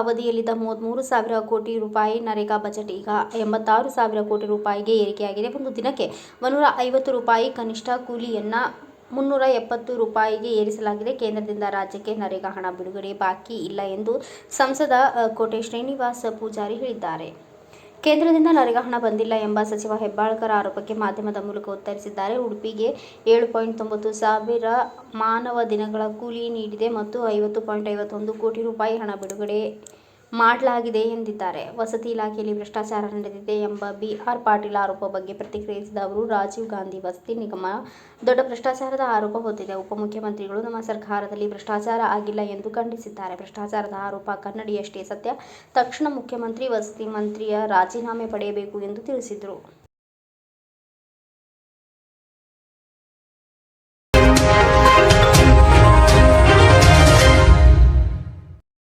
ಅವಧಿಯಲ್ಲಿದ್ದ 33,000 ಕೋಟಿ ರೂಪಾಯಿ ನರೇಗಾ ಬಜೆಟ್ ಈಗ 86,000 ಕೋಟಿ ರೂಪಾಯಿಗೆ ಏರಿಕೆಯಾಗಿದೆ. ಒಂದು ದಿನಕ್ಕೆ 150 ರೂಪಾಯಿ ಕನಿಷ್ಠ ಕೂಲಿಯನ್ನು 370 ರೂಪಾಯಿಗೆ ಏರಿಸಲಾಗಿದೆ. ಕೇಂದ್ರದಿಂದ ರಾಜ್ಯಕ್ಕೆ ನರೇಗಾ ಹಣ ಬಿಡುಗಡೆ ಬಾಕಿ ಇಲ್ಲ ಎಂದು ಸಂಸದ ಕೋಟೆ ಶ್ರೀನಿವಾಸ ಪೂಜಾರಿ ಹೇಳಿದ್ದಾರೆ. ಕೇಂದ್ರದಿಂದ ನರೇಗಾ ಹಣ ಬಂದಿಲ್ಲ ಎಂಬ ಸಚಿವ ಹೆಬ್ಬಾಳ್ಕರ್ ಆರೋಪಕ್ಕೆ ಮಾಧ್ಯಮದ ಮೂಲಕ ಉತ್ತರಿಸಿದ್ದಾರೆ. ಉಡುಪಿಗೆ 7.90 ಸಾವಿರ ಮಾನವ ದಿನಗಳ ಕೂಲಿ ನೀಡಿದೆ ಮತ್ತು 50.51 ಕೋಟಿ ರೂಪಾಯಿ ಹಣ ಬಿಡುಗಡೆ ಮಾಡಲಾಗಿದೆ ಎಂದಿದ್ದಾರೆ. ವಸತಿ ಇಲಾಖೆಯಲ್ಲಿ ಭ್ರಷ್ಟಾಚಾರ ನಡೆದಿದೆ ಎಂಬ ಬಿ.ಆರ್. ಪಾಟೀಲ್ ಆರೋಪ ಬಗ್ಗೆ ಪ್ರತಿಕ್ರಿಯಿಸಿದ ಅವರು, ರಾಜೀವ್ ಗಾಂಧಿ ವಸತಿ ನಿಗಮ ದೊಡ್ಡ ಭ್ರಷ್ಟಾಚಾರದ ಆರೋಪ ಹೊತ್ತಿದೆ. ಉಪಮುಖ್ಯಮಂತ್ರಿಗಳು ನಮ್ಮ ಸರ್ಕಾರದಲ್ಲಿ ಭ್ರಷ್ಟಾಚಾರ ಆಗಿಲ್ಲ ಎಂದು ಖಂಡಿಸಿದ್ದಾರೆ. ಭ್ರಷ್ಟಾಚಾರದ ಆರೋಪ ಕನ್ನಡಿಯಷ್ಟೇ ಸತ್ಯ. ತಕ್ಷಣ ಮುಖ್ಯಮಂತ್ರಿ ವಸತಿ ಮಂತ್ರಿಯ ರಾಜೀನಾಮೆ ಪಡೆಯಬೇಕು ಎಂದು ತಿಳಿಸಿದರು.